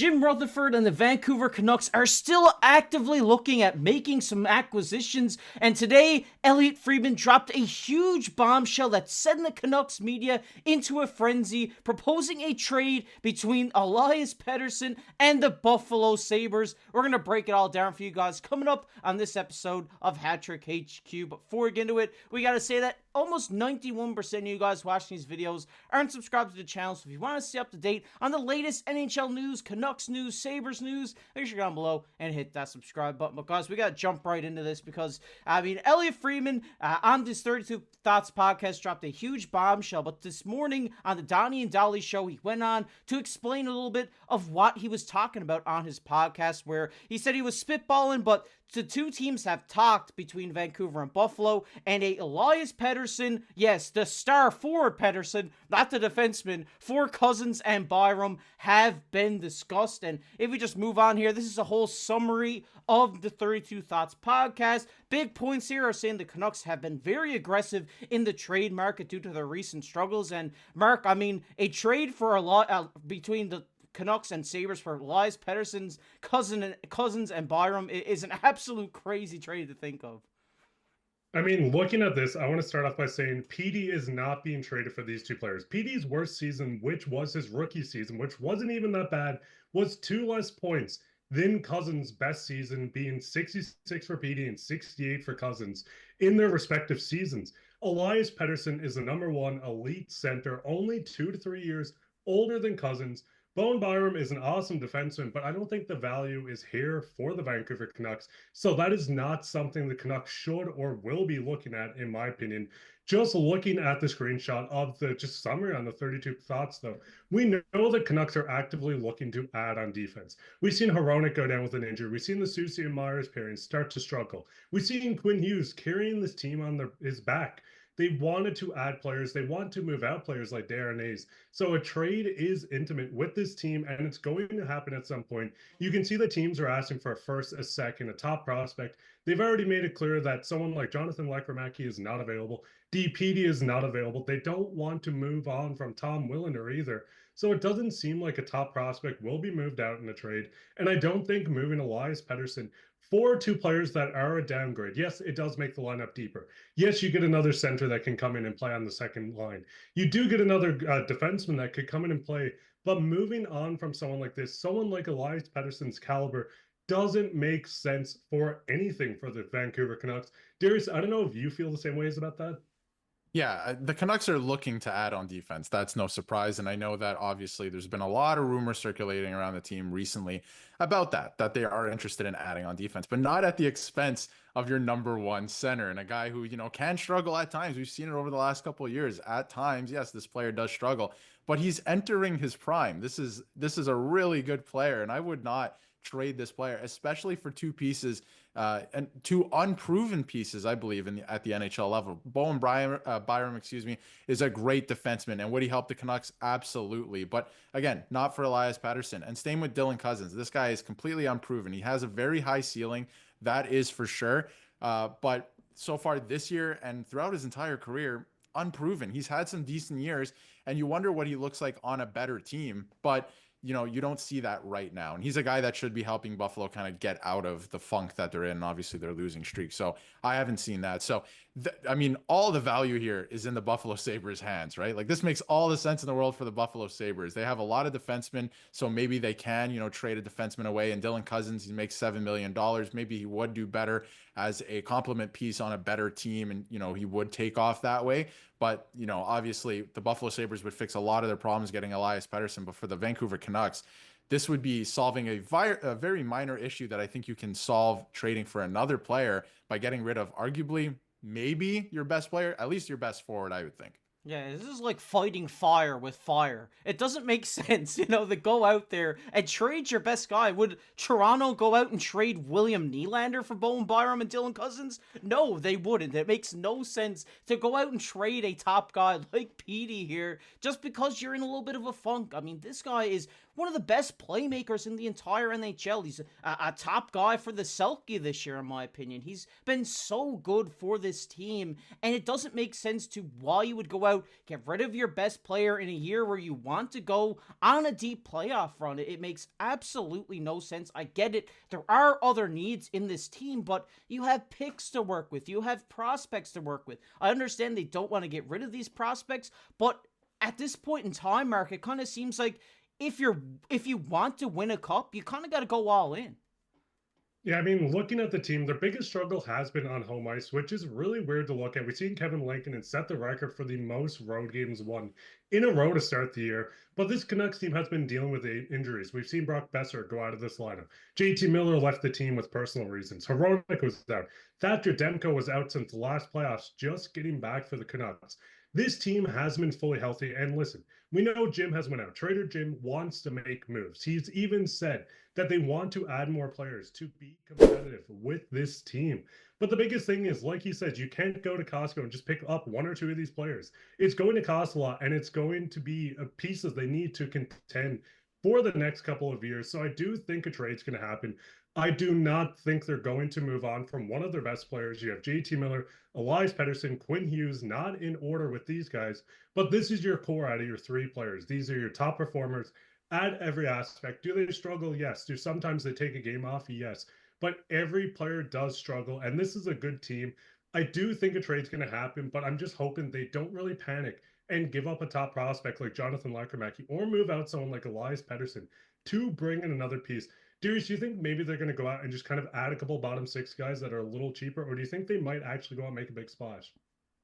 Jim Rutherford and the Vancouver Canucks are still actively looking at making some acquisitions, and today, Eliotte Friedman dropped a huge bombshell that sent the Canucks media into a frenzy, proposing a trade between Elias Petersson and the Buffalo Sabres. We're going to break it all down for you guys coming up on this episode of Hattrick HQ. But before we get into it, we got to say that almost 91% of you guys watching these videos aren't subscribed to the channel, so if you want to stay up to date on the latest NHL news, Canucks news, Sabres news, make sure you're down below and hit that subscribe button. But guys, we got to jump right into this because, Eliotte Friedman on this 32 Thoughts podcast dropped a huge bombshell, but this morning on the Donnie and Dolly show, he went on to explain a little bit of what he was talking about on his podcast, where he said he was spitballing, but the two teams have talked between Vancouver and Buffalo, and a Elias Petersson, yes, the star forward Petersson, not the defenseman, for Cousins and Byram have been discussed. And if we just move on here, this is a whole summary of the 32 Thoughts podcast. Big points here are saying the Canucks have been very aggressive in the trade market due to their recent struggles. And Mark, a trade for a lot between the Canucks and Sabres for Elias Pettersson's Cousins and Byram is an absolute crazy trade to think of. Looking at this, I want to start off by saying PD is not being traded for these two players. PD's worst season, which was his rookie season, which wasn't even that bad, was 2 less points than Cousins' best season, being 66 for PD and 68 for Cousins in their respective seasons. Elias Pettersson is the #1 elite center, only 2 to 3 years older than Cousins. Bowen Byram is an awesome defenseman, but I don't think the value is here for the Vancouver Canucks. So that is not something the Canucks should or will be looking at, in my opinion. Just looking at the screenshot of the just summary on the 32 Thoughts, though, we know the Canucks are actively looking to add on defense. We've seen Hronek go down with an injury. We've seen the Soucy and Myers pairings start to struggle. We've seen Quinn Hughes carrying this team on his back. They wanted to add players. They want to move out players like Darius. So a trade is intimate with this team, and it's going to happen at some point. You can see the teams are asking for a first, a second, a top prospect. They've already made it clear that someone like Jonathan Lekramaki is not available. DPD is not available. They don't want to move on from Tom Willender either. So it doesn't seem like a top prospect will be moved out in a trade. And I don't think moving Elias Pettersson for two players that are a downgrade. Yes, it does make the lineup deeper. Yes, you get another center that can come in and play on the second line. You do get another defenseman that could come in and play. But moving on from someone like this, someone like Elias Pettersson's caliber, doesn't make sense for anything for the Vancouver Canucks. Darius, I don't know if you feel the same ways about that. Yeah, the Canucks are looking to add on defense. That's no surprise. And I know that obviously there's been a lot of rumors circulating around the team recently about that they are interested in adding on defense, but not at the expense of your #1 center and a guy who, can struggle at times. We've seen it over the last couple of years. At times, yes, this player does struggle, but he's entering his prime. This is a really good player, and I would not trade this player, especially for two pieces and two unproven pieces, I believe, at the NHL level. Bowen Byram, is a great defenseman, and would he help the Canucks? Absolutely. But again, not for Elias Pettersson. And same with Dylan Cousins. This guy is completely unproven. He has a very high ceiling, that is for sure. But so far this year and throughout his entire career, unproven. He's had some decent years, and you wonder what he looks like on a better team. But you don't see that right now. And he's a guy that should be helping Buffalo kind of get out of the funk that they're in. And obviously, they're losing streak. So I haven't seen that. So, all the value here is in the Buffalo Sabres' hands, right? Like, this makes all the sense in the world for the Buffalo Sabres. They have a lot of defensemen, so maybe they can, trade a defenseman away. And Dylan Cousins, he makes $7 million. Maybe he would do better as a complement piece on a better team. And, he would take off that way. But, obviously, the Buffalo Sabres would fix a lot of their problems getting Elias Petersson. But for the Vancouver Canucks, this would be solving a very minor issue that I think you can solve trading for another player by getting rid of arguably maybe your best player, at least your best forward, I would think. Yeah, this is like fighting fire with fire. It doesn't make sense, to go out there and trade your best guy. Would Toronto go out and trade William Nylander for Bowen Byram and Dylan Cousins? No, they wouldn't. It makes no sense to go out and trade a top guy like Petey here just because you're in a little bit of a funk. This guy is one of the best playmakers in the entire NHL. He's a top guy for the Selke this year, in my opinion. He's been so good for this team, and it doesn't make sense to why you would go out, get rid of your best player in a year where you want to go on a deep playoff run. It makes absolutely no sense. I get it. There are other needs in this team, but you have picks to work with. You have prospects to work with. I understand they don't want to get rid of these prospects, but at this point in time, Mark, it kind of seems like if you want to win a cup, you kind of got to go all in. Yeah, I mean, looking at the team, their biggest struggle has been on home ice, which is really weird to look at. We've seen Kevin Lankinen set the record for the most road games won in a row to start the year, but this Canucks team has been dealing with injuries. We've seen Brock Besser go out of this lineup. JT Miller left the team with personal reasons. Hronek was out. Thatcher Demko was out since the last playoffs, just getting back for the Canucks. This team has been fully healthy, and listen, we know Jim has went out. Trader Jim wants to make moves. He's even said that they want to add more players to be competitive with this team. But the biggest thing is, like he said, you can't go to Costco and just pick up one or two of these players. It's going to cost a lot, and it's going to be pieces they need to contend for the next couple of years. So I do think a trade's going to happen. I do not think they're going to move on from one of their best players. You have JT Miller, Elias Petersson, Quinn Hughes, not in order with these guys, but this is your core out of your three players. These are your top performers at every aspect. Do they struggle? Yes. Do sometimes they take a game off? Yes. But every player does struggle, and this is a good team. I do think a trade's going to happen, but I'm just hoping they don't really panic and give up a top prospect like Jonathan Lekermacki or move out someone like Elias Petersson to bring in another piece. Darius, do you think maybe they're going to go out and just kind of add a couple bottom six guys that are a little cheaper, or do you think they might actually go out and make a big splash?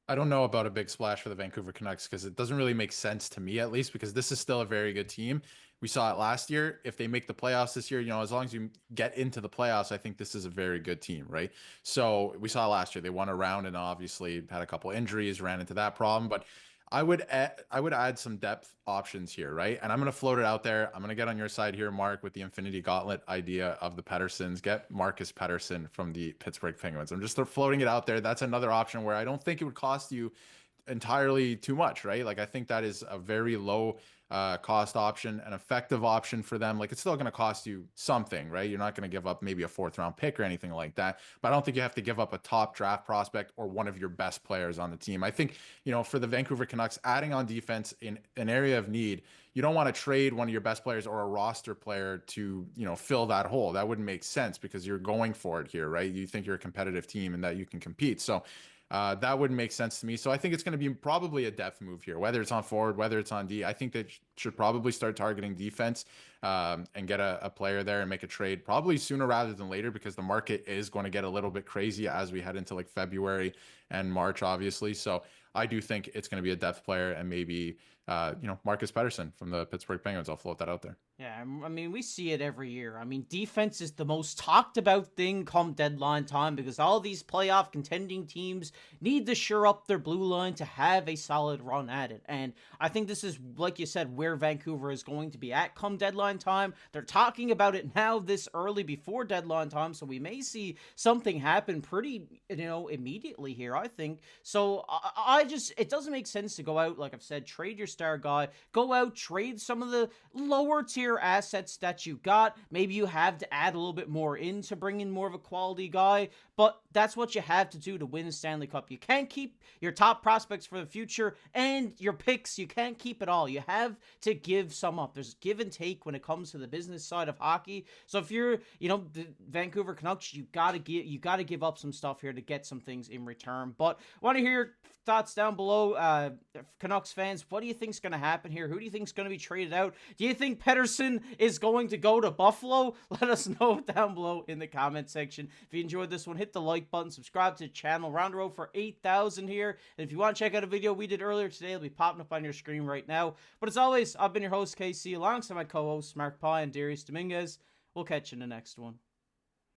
I don't know about a big splash for the Vancouver Canucks because it doesn't really make sense to me, at least, because this is still a very good team. We saw it last year. If they make the playoffs this year, as long as you get into the playoffs, I think this is a very good team, right? So we saw last year, they won a round and obviously had a couple injuries, ran into that problem, but I would add some depth options here, right? And I'm going to float it out there. I'm going to get on your side here, Mark, with the Infinity Gauntlet idea of the Petterssons. Get Marcus Pettersson from the Pittsburgh Penguins. I'm just floating it out there. That's another option where I don't think it would cost you entirely too much, right? Like, I think that is a very low cost option, an effective option for them. Like, it's still going to cost you something, right? You're not going to give up maybe a 4th round pick or anything like that, but I don't think you have to give up a top draft prospect or one of your best players on the team. I think, for the Vancouver Canucks, adding on defense in an area of need, you don't want to trade one of your best players or a roster player to, fill that hole. That wouldn't make sense because you're going for it here, right? You think you're a competitive team and that you can compete. So that wouldn't make sense to me. So I think it's going to be probably a depth move here, whether it's on forward, whether it's on D. I think they should probably start targeting defense and get a player there and make a trade probably sooner rather than later, because the market is going to get a little bit crazy as we head into like February and March, obviously. So I do think it's going to be a depth player and maybe, Marcus Pettersson from the Pittsburgh Penguins. I'll float that out there. Yeah, I mean, we see it every year. I mean, defense is the most talked about thing come deadline time because all these playoff contending teams need to shore up their blue line to have a solid run at it. And I think this is, like you said, where Vancouver is going to be at come deadline time. They're talking about it now this early before deadline time, so we may see something happen pretty, immediately here, I think. So it doesn't make sense to go out, like I've said, trade your star guy, go out, trade some of the lower tier assets that you got. Maybe you have to add a little bit more in to bring in more of a quality guy, but that's what you have to do to win the Stanley Cup. You can't keep your top prospects for the future and your picks. You can't keep it all. You have to give some up. There's give and take when it comes to the business side of hockey. So if you're, the Vancouver Canucks, you gotta give up some stuff here to get some things in return. But I want to hear your thoughts down below, Canucks fans. What do you think's going to happen here? Who do you think's going to be traded out? Do you think Pettersson is going to go to Buffalo? Let us know down below in the comment section. If you enjoyed this one, hit the like button, subscribe to the channel. Round the road for 8,000 here. And if you want to check out a video we did earlier today, it'll be popping up on your screen right now. But as always, I've been your host, KC, alongside my co-hosts, Mark Pye and Darius Domingues. We'll catch you in the next one.